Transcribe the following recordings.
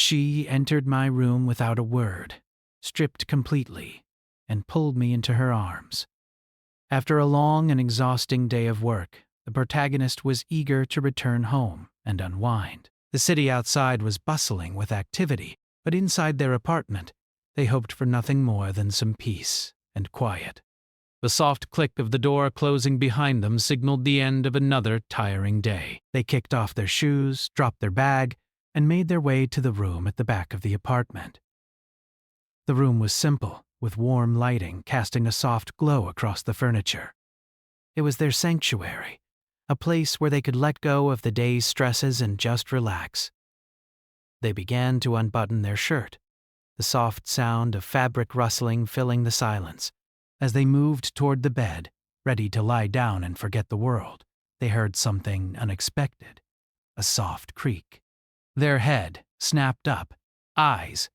She entered my room without a word, stripped completely, and pulled me into her arms. After a long and exhausting day of work, the protagonist was eager to return home and unwind. The city outside was bustling with activity, but inside their apartment, they hoped for nothing more than some peace and quiet. The soft click of the door closing behind them signaled the end of another tiring day. They kicked off their shoes, dropped their bag, and made their way to the room at the back of the apartment. The room was simple, with warm lighting casting a soft glow across the furniture. It was their sanctuary, a place where they could let go of the day's stresses and just relax. They began to unbutton their shirt, the soft sound of fabric rustling filling the silence. As they moved toward the bed, ready to lie down and forget the world, they heard something unexpected, a soft creak. Their head snapped up, eyes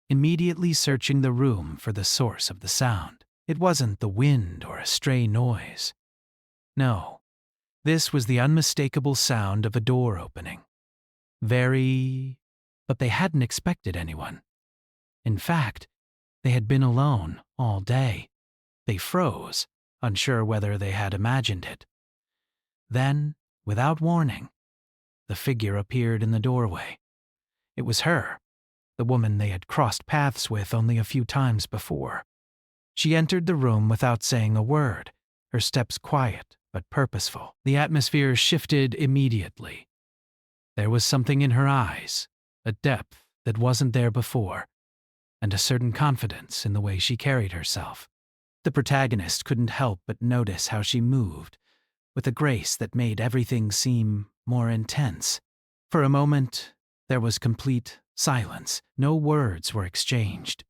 immediately searching the room for the source of the sound. It wasn't the wind or a stray noise. No, this was the unmistakable sound of a door opening. But they hadn't expected anyone. In fact, they had been alone all day. They froze, unsure whether they had imagined it. Then, without warning, the figure appeared in the doorway. It was her, the woman they had crossed paths with only a few times before. She entered the room without saying a word, her steps quiet but purposeful. The atmosphere shifted immediately. There was something in her eyes, a depth that wasn't there before, and a certain confidence in the way she carried herself. The protagonist couldn't help but notice how she moved, with a grace that made everything seem more intense. For a moment, there was complete silence. No words were exchanged.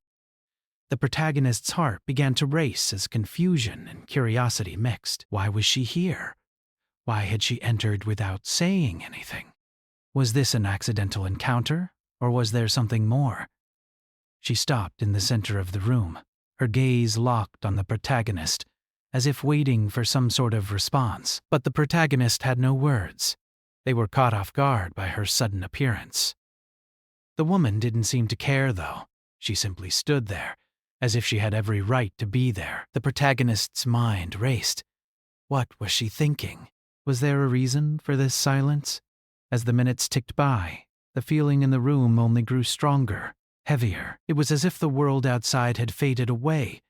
The protagonist's heart began to race as confusion and curiosity mixed. Why was she here? Why had she entered without saying anything? Was this an accidental encounter, or was there something more? She stopped in the center of the room, her gaze locked on the protagonist, as if waiting for some sort of response. But the protagonist had no words. They were caught off guard by her sudden appearance. The woman didn't seem to care, though. She simply stood there, as if she had every right to be there. The protagonist's mind raced. What was she thinking? Was there a reason for this silence? As the minutes ticked by, the feeling in the room only grew stronger, heavier. It was as if the world outside had faded away,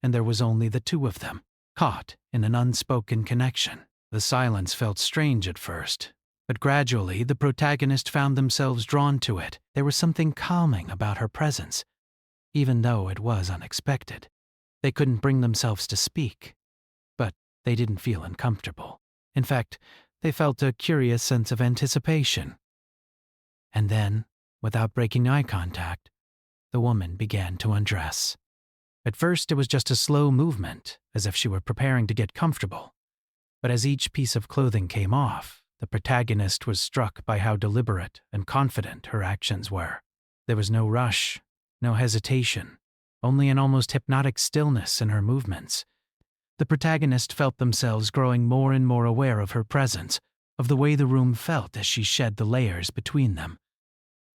and there was only the two of them, caught in an unspoken connection. The silence felt strange at first, but gradually the protagonist found themselves drawn to it. There was something calming about her presence, even though it was unexpected. They couldn't bring themselves to speak, but they didn't feel uncomfortable. In fact, they felt a curious sense of anticipation. And then, without breaking eye contact, the woman began to undress. At first, it was just a slow movement, as if she were preparing to get comfortable. But as each piece of clothing came off, the protagonist was struck by how deliberate and confident her actions were. There was no rush, no hesitation, only an almost hypnotic stillness in her movements. The protagonist felt themselves growing more and more aware of her presence, of the way the room felt as she shed the layers between them.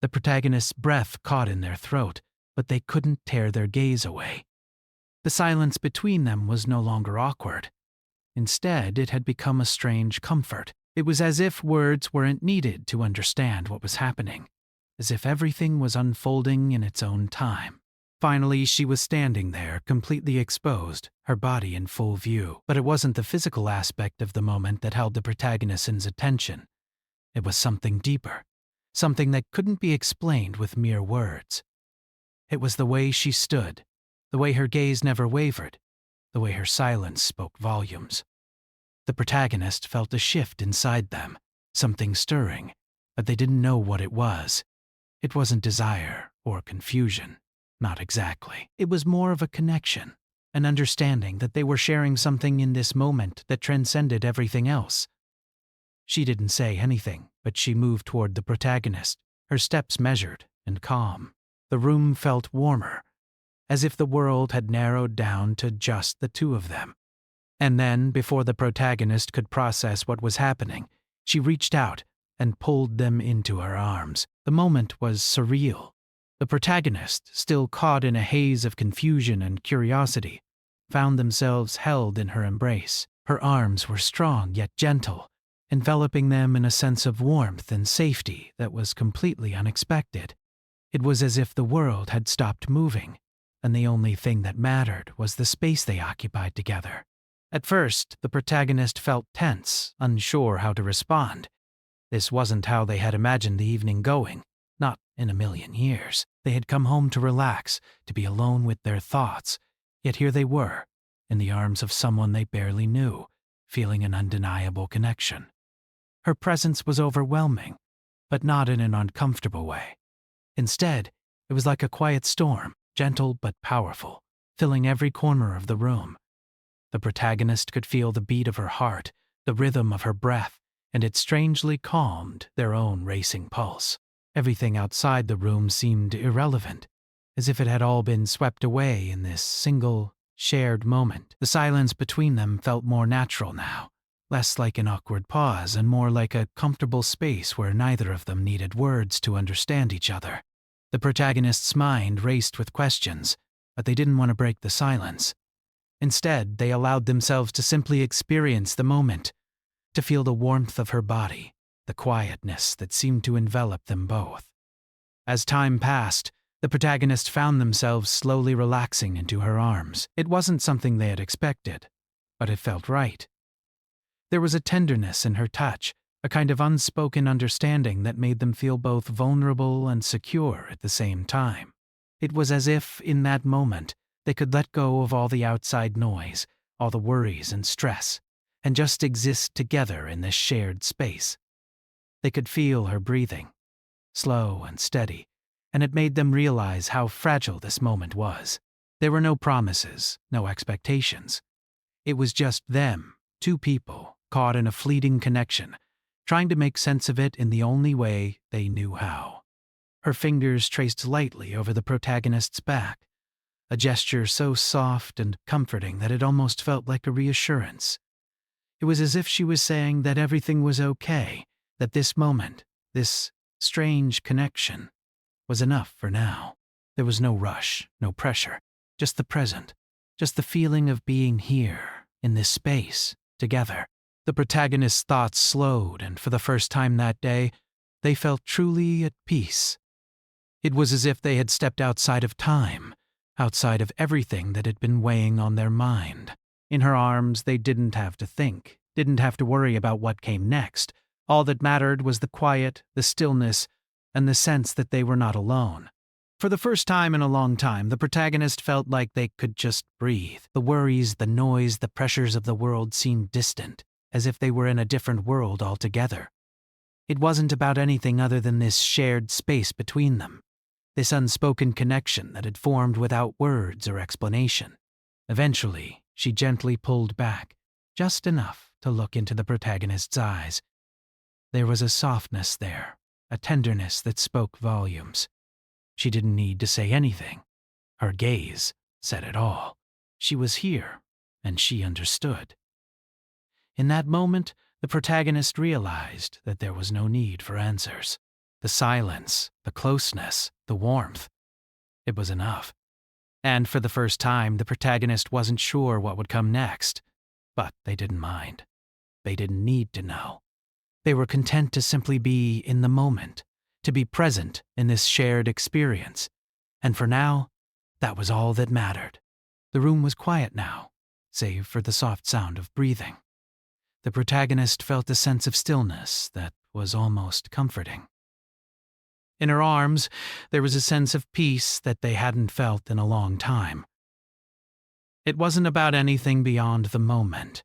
The protagonist's breath caught in their throat, but they couldn't tear their gaze away. The silence between them was no longer awkward. Instead, it had become a strange comfort. It was as if words weren't needed to understand what was happening, as if everything was unfolding in its own time. Finally, she was standing there, completely exposed, her body in full view. But it wasn't the physical aspect of the moment that held the protagonist's attention. It was something deeper, something that couldn't be explained with mere words. It was the way she stood, the way her gaze never wavered, the way her silence spoke volumes. The protagonist felt a shift inside them, something stirring, but they didn't know what it was. It wasn't desire or confusion, not exactly. It was more of a connection, an understanding that they were sharing something in this moment that transcended everything else. She didn't say anything, but she moved toward the protagonist, her steps measured and calm. The room felt warmer, as if the world had narrowed down to just the two of them. And then, before the protagonist could process what was happening, she reached out and pulled them into her arms. The moment was surreal, The protagonist, still caught in a haze of confusion and curiosity, found themselves held in her embrace. Her arms were strong yet gentle, enveloping them in a sense of warmth and safety that was completely unexpected. It was as if the world had stopped moving, and the only thing that mattered was the space they occupied together. At first, the protagonist felt tense, unsure how to respond. This wasn't how they had imagined the evening going, not in a million years. They had come home to relax, to be alone with their thoughts, yet here they were, in the arms of someone they barely knew, feeling an undeniable connection. Her presence was overwhelming, but not in an uncomfortable way. Instead, it was like a quiet storm, gentle but powerful, filling every corner of the room. The protagonist could feel the beat of her heart, the rhythm of her breath, and it strangely calmed their own racing pulse. Everything outside the room seemed irrelevant, as if it had all been swept away in this single, shared moment. The silence between them felt more natural now, less like an awkward pause and more like a comfortable space where neither of them needed words to understand each other. The protagonist's mind raced with questions, but they didn't want to break the silence. Instead, they allowed themselves to simply experience the moment, to feel the warmth of her body, the quietness that seemed to envelop them both. As time passed, the protagonist found themselves slowly relaxing into her arms. It wasn't something they had expected, but it felt right. There was a tenderness in her touch, a kind of unspoken understanding that made them feel both vulnerable and secure at the same time. It was as if, in that moment, they could let go of all the outside noise, all the worries and stress, and just exist together in this shared space. They could feel her breathing, slow and steady, and it made them realize how fragile this moment was. There were no promises, no expectations. It was just them, two people, caught in a fleeting connection, trying to make sense of it in the only way they knew how. Her fingers traced lightly over the protagonist's back, a gesture so soft and comforting that it almost felt like a reassurance. It was as if she was saying that everything was okay, that this moment, this strange connection, was enough for now. There was no rush, no pressure, just the present, just the feeling of being here, in this space, together. The protagonist's thoughts slowed, and for the first time that day, they felt truly at peace. It was as if they had stepped outside of time, outside of everything that had been weighing on their mind. In her arms, they didn't have to think, didn't have to worry about what came next. All that mattered was the quiet, the stillness, and the sense that they were not alone. For the first time in a long time, the protagonist felt like they could just breathe. The worries, the noise, the pressures of the world seemed distant, as if they were in a different world altogether. It wasn't about anything other than this shared space between them, this unspoken connection that had formed without words or explanation. Eventually, she gently pulled back, just enough to look into the protagonist's eyes. There was a softness there, a tenderness that spoke volumes. She didn't need to say anything. Her gaze said it all. She was here, and she understood. In that moment, the protagonist realized that there was no need for answers. The silence, the closeness, the warmth. It was enough. And for the first time, the protagonist wasn't sure what would come next. But they didn't mind. They didn't need to know. They were content to simply be in the moment, to be present in this shared experience. And for now, that was all that mattered. The room was quiet now, save for the soft sound of breathing. The protagonist felt a sense of stillness that was almost comforting. In her arms, there was a sense of peace that they hadn't felt in a long time. It wasn't about anything beyond the moment,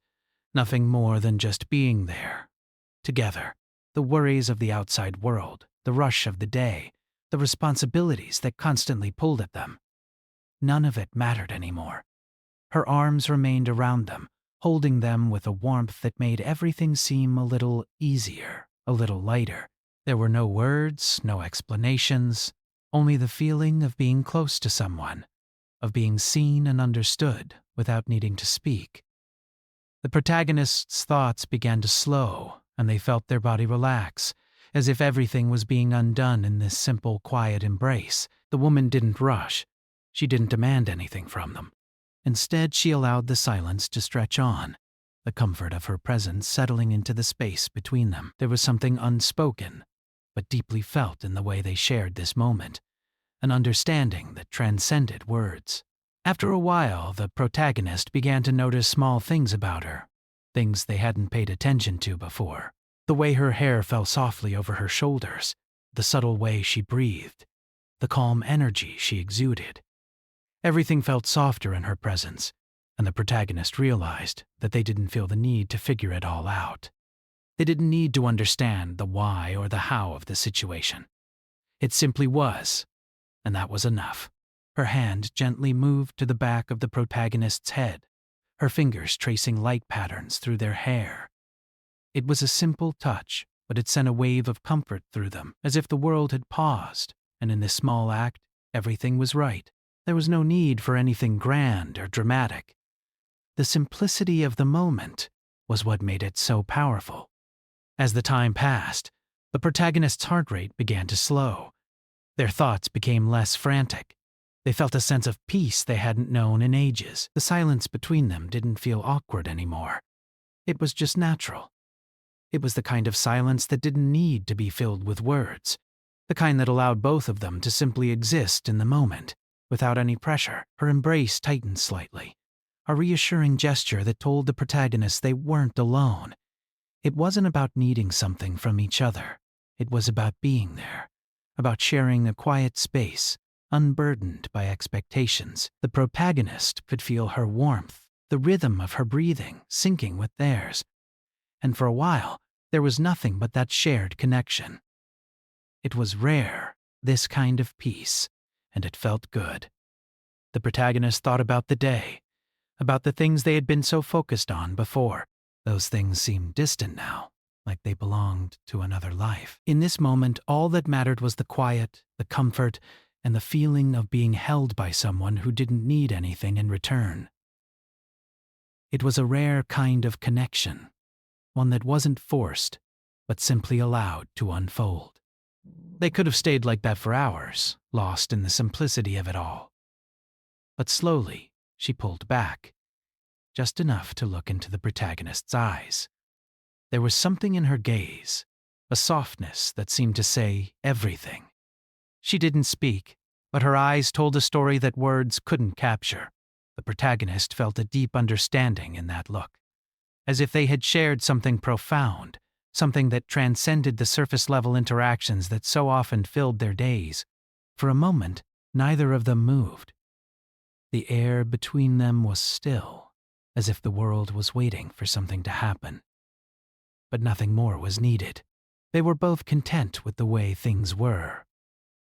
nothing more than just being there, together. The worries of the outside world, the rush of the day, the responsibilities that constantly pulled at them. None of it mattered anymore. Her arms remained around them, holding them with a warmth that made everything seem a little easier, a little lighter. There were no words, no explanations, only the feeling of being close to someone, of being seen and understood without needing to speak. The protagonist's thoughts began to slow, and they felt their body relax, as if everything was being undone in this simple, quiet embrace. The woman didn't rush. She didn't demand anything from them. Instead, she allowed the silence to stretch on, the comfort of her presence settling into the space between them. There was something unspoken, but deeply felt in the way they shared this moment, an understanding that transcended words. After a while, the protagonist began to notice small things about her, things they hadn't paid attention to before. The way her hair fell softly over her shoulders, the subtle way she breathed, the calm energy she exuded. Everything felt softer in her presence, and the protagonist realized that they didn't feel the need to figure it all out. They didn't need to understand the why or the how of the situation. It simply was, and that was enough. Her hand gently moved to the back of the protagonist's head, her fingers tracing light patterns through their hair. It was a simple touch, but it sent a wave of comfort through them, as if the world had paused, and in this small act, everything was right. There was no need for anything grand or dramatic. The simplicity of the moment was what made it so powerful. As the time passed, the protagonist's heart rate began to slow. Their thoughts became less frantic. They felt a sense of peace they hadn't known in ages. The silence between them didn't feel awkward anymore. It was just natural. It was the kind of silence that didn't need to be filled with words, the kind that allowed both of them to simply exist in the moment, without any pressure. Her embrace tightened slightly, a reassuring gesture that told the protagonist they weren't alone. It wasn't about needing something from each other. It was about being there, about sharing a quiet space, unburdened by expectations. The protagonist could feel her warmth, the rhythm of her breathing syncing with theirs. And for a while, there was nothing but that shared connection. It was rare, this kind of peace, and it felt good. The protagonist thought about the day, about the things they had been so focused on before. Those things seemed distant now, like they belonged to another life. In this moment, all that mattered was the quiet, the comfort, and the feeling of being held by someone who didn't need anything in return. It was a rare kind of connection, one that wasn't forced, but simply allowed to unfold. They could have stayed like that for hours, lost in the simplicity of it all. But slowly, she pulled back, just enough to look into the protagonist's eyes. There was something in her gaze, a softness that seemed to say everything. She didn't speak, but her eyes told a story that words couldn't capture. The protagonist felt a deep understanding in that look, as if they had shared something profound, something that transcended the surface-level interactions that so often filled their days. For a moment, neither of them moved. The air between them was still, as if the world was waiting for something to happen. But nothing more was needed. They were both content with the way things were,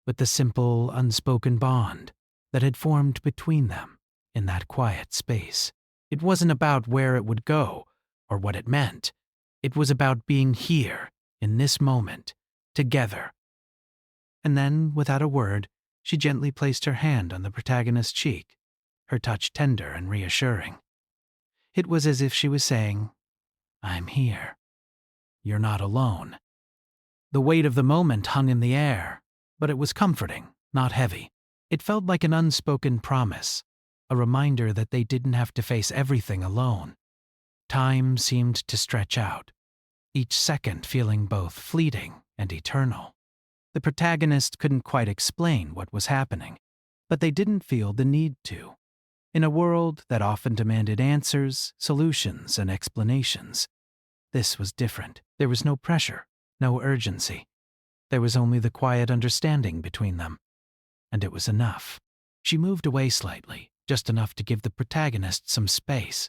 with the simple, unspoken bond that had formed between them in that quiet space. It wasn't about where it would go or what it meant. It was about being here, in this moment, together. And then, without a word, she gently placed her hand on the protagonist's cheek, her touch tender and reassuring. It was as if she was saying, "I'm here. You're not alone." The weight of the moment hung in the air, but it was comforting, not heavy. It felt like an unspoken promise, a reminder that they didn't have to face everything alone. Time seemed to stretch out, each second feeling both fleeting and eternal. The protagonist couldn't quite explain what was happening, but they didn't feel the need to. In a world that often demanded answers, solutions, and explanations, this was different. There was no pressure, no urgency. There was only the quiet understanding between them, and it was enough. She moved away slightly, just enough to give the protagonist some space,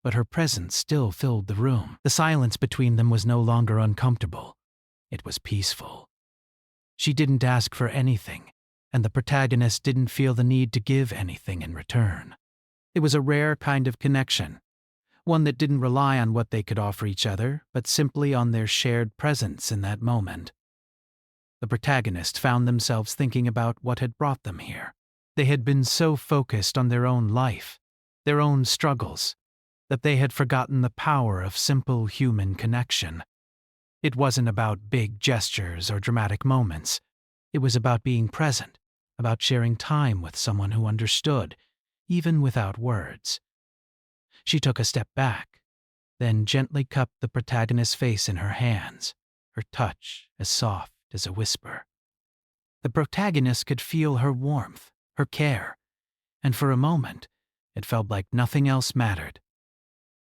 but her presence still filled the room. The silence between them was no longer uncomfortable. It was peaceful. She didn't ask for anything, and the protagonist didn't feel the need to give anything in return. It was a rare kind of connection, one that didn't rely on what they could offer each other, but simply on their shared presence in that moment. The protagonist found themselves thinking about what had brought them here. They had been so focused on their own life, their own struggles, that they had forgotten the power of simple human connection. It wasn't about big gestures or dramatic moments. It was about being present, about sharing time with someone who understood, even without words. She took a step back, then gently cupped the protagonist's face in her hands, her touch as soft as a whisper. The protagonist could feel her warmth, her care, and for a moment, it felt like nothing else mattered.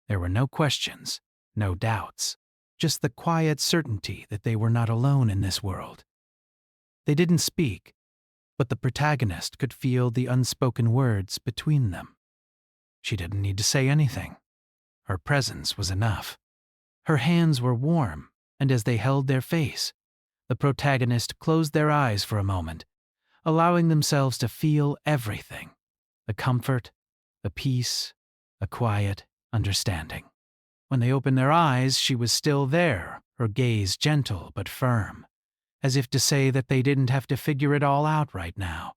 There were no questions, no doubts, just the quiet certainty that they were not alone in this world. They didn't speak, but the protagonist could feel the unspoken words between them. She didn't need to say anything. Her presence was enough. Her hands were warm, and as they held their face, the protagonist closed their eyes for a moment, allowing themselves to feel everything: the comfort, the peace, the quiet understanding. When they opened their eyes, she was still there, her gaze gentle but firm, as if to say that they didn't have to figure it all out right now.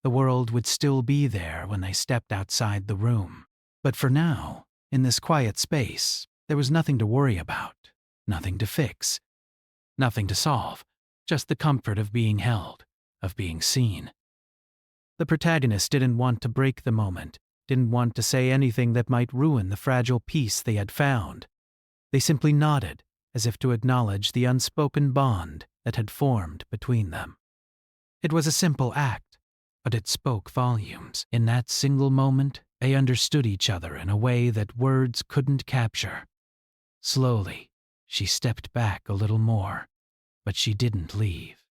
The world would still be there when they stepped outside the room. But for now, in this quiet space, there was nothing to worry about, nothing to fix, nothing to solve, just the comfort of being held, of being seen. The protagonist didn't want to break the moment, didn't want to say anything that might ruin the fragile peace they had found. They simply nodded, as if to acknowledge the unspoken bond that had formed between them. It was a simple act, but it spoke volumes. In that single moment, they understood each other in a way that words couldn't capture. Slowly, she stepped back a little more, but she didn't leave.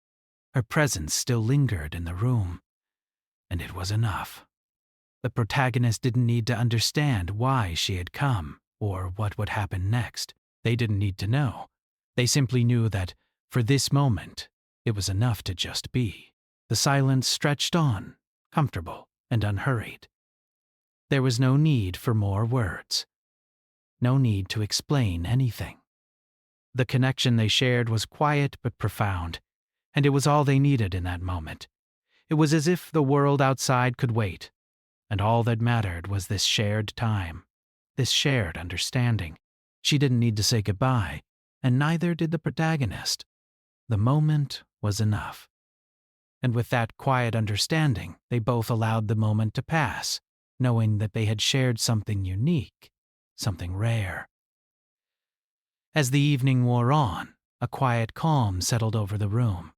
Her presence still lingered in the room, and it was enough. The protagonist didn't need to understand why she had come or what would happen next. They didn't need to know. They simply knew that, for this moment, it was enough to just be. The silence stretched on, comfortable and unhurried. There was no need for more words. No need to explain anything. The connection they shared was quiet but profound, and it was all they needed in that moment. It was as if the world outside could wait, and all that mattered was this shared time, this shared understanding. She didn't need to say goodbye, and neither did the protagonist. The moment was enough. And with that quiet understanding, they both allowed the moment to pass, knowing that they had shared something unique, something rare. As the evening wore on, a quiet calm settled over the room.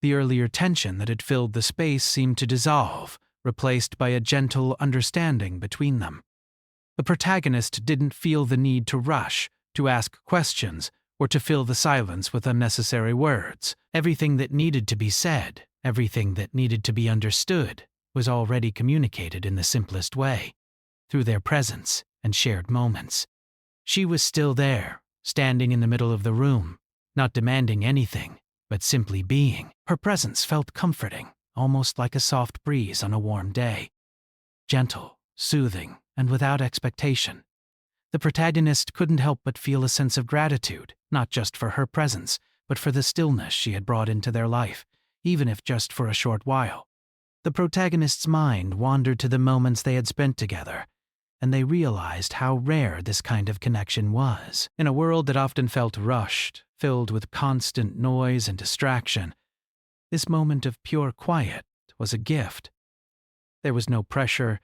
The earlier tension that had filled the space seemed to dissolve, replaced by a gentle understanding between them. The protagonist didn't feel the need to rush, to ask questions, or to fill the silence with unnecessary words. Everything that needed to be said, everything that needed to be understood, was already communicated in the simplest way, through their presence and shared moments. She was still there, standing in the middle of the room, not demanding anything, but simply being. Her presence felt comforting, almost like a soft breeze on a warm day. Gentle, soothing, and without expectation. The protagonist couldn't help but feel a sense of gratitude, not just for her presence, but for the stillness she had brought into their life, even if just for a short while. The protagonist's mind wandered to the moments they had spent together, and they realized how rare this kind of connection was. In a world that often felt rushed, filled with constant noise and distraction, this moment of pure quiet was a gift. There was no pressure,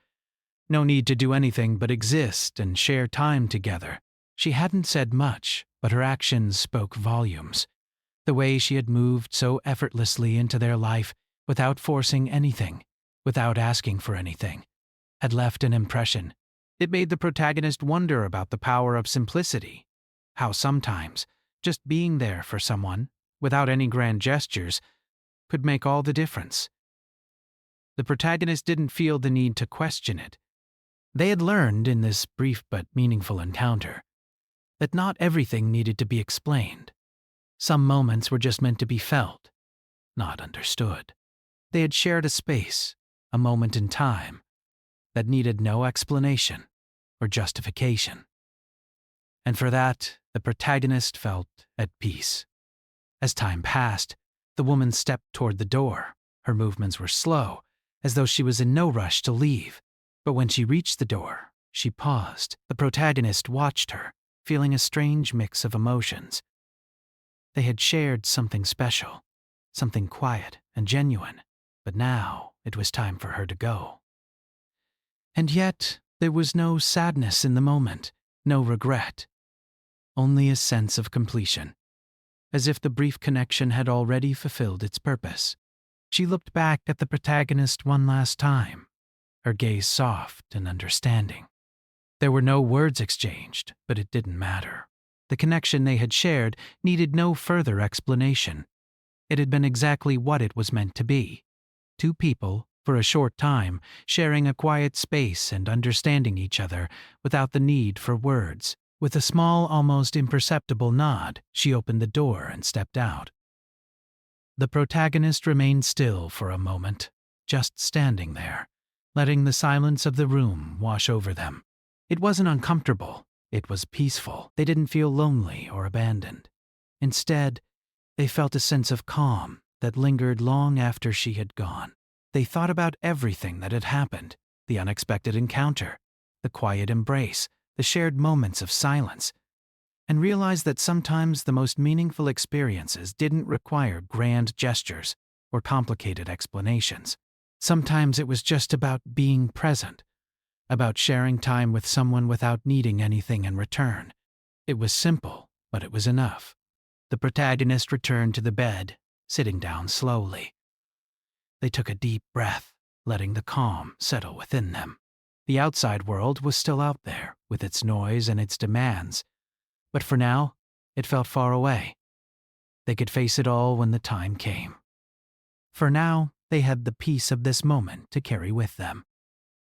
no need to do anything but exist and share time together. She hadn't said much, but her actions spoke volumes. The way she had moved so effortlessly into their life without forcing anything, without asking for anything, had left an impression. It made the protagonist wonder about the power of simplicity, how sometimes just being there for someone, without any grand gestures, could make all the difference. The protagonist didn't feel the need to question it. They had learned in this brief but meaningful encounter that not everything needed to be explained. Some moments were just meant to be felt, not understood. They had shared a space, a moment in time, that needed no explanation or justification. And for that, the protagonist felt at peace. As time passed, the woman stepped toward the door. Her movements were slow, as though she was in no rush to leave. But when she reached the door, she paused. The protagonist watched her, feeling a strange mix of emotions. They had shared something special, something quiet and genuine, but now it was time for her to go. And yet, there was no sadness in the moment, no regret, only a sense of completion, as if the brief connection had already fulfilled its purpose. She looked back at the protagonist one last time, her gaze soft and understanding. There were no words exchanged, but it didn't matter. The connection they had shared needed no further explanation. It had been exactly what it was meant to be. Two people, for a short time, sharing a quiet space and understanding each other without the need for words. With a small, almost imperceptible nod, she opened the door and stepped out. The protagonist remained still for a moment, just standing there, letting the silence of the room wash over them. It wasn't uncomfortable. It was peaceful. They didn't feel lonely or abandoned. Instead, they felt a sense of calm that lingered long after she had gone. They thought about everything that had happened, the unexpected encounter, the quiet embrace, the shared moments of silence, and realized that sometimes the most meaningful experiences didn't require grand gestures or complicated explanations. Sometimes it was just about being present, about sharing time with someone without needing anything in return. It was simple, but it was enough. The protagonist returned to the bed, sitting down slowly. They took a deep breath, letting the calm settle within them. The outside world was still out there, with its noise and its demands, but for now, it felt far away. They could face it all when the time came. For now, they had the peace of this moment to carry with them.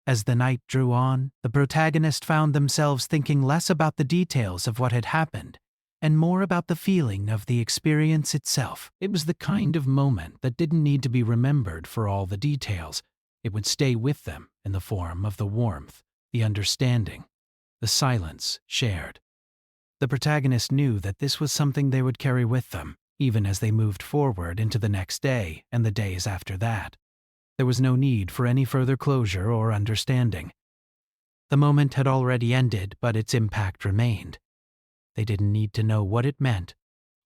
As the night drew on, the protagonist found themselves thinking less about the details of what had happened and more about the feeling of the experience itself. It was the kind of moment that didn't need to be remembered for all the details. It would stay with them in the form of the warmth, the understanding, the silence shared. The protagonist knew that this was something they would carry with them, even as they moved forward into the next day and the days after that. There was no need for any further closure or understanding. The moment had already ended, but its impact remained. They didn't need to know what it meant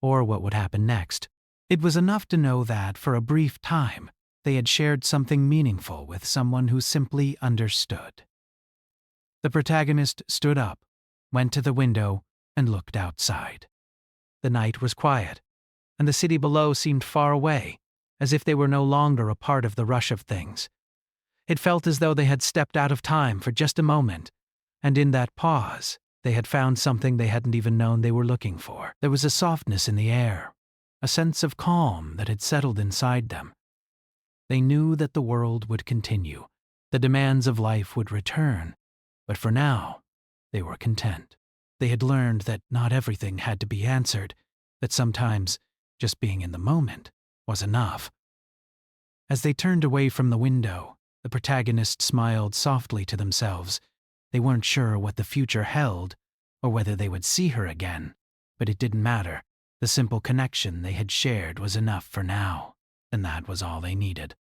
or what would happen next. It was enough to know that, for a brief time, they had shared something meaningful with someone who simply understood. The protagonist stood up, went to the window, and looked outside. The night was quiet, and the city below seemed far away, as if they were no longer a part of the rush of things. It felt as though they had stepped out of time for just a moment, and in that pause, they had found something they hadn't even known they were looking for. There was a softness in the air, a sense of calm that had settled inside them. They knew that the world would continue, the demands of life would return, but for now, they were content. They had learned that not everything had to be answered, that sometimes just being in the moment was enough. As they turned away from the window, the protagonists smiled softly to themselves. They weren't sure what the future held, or whether they would see her again, but it didn't matter. The simple connection they had shared was enough for now, and that was all they needed.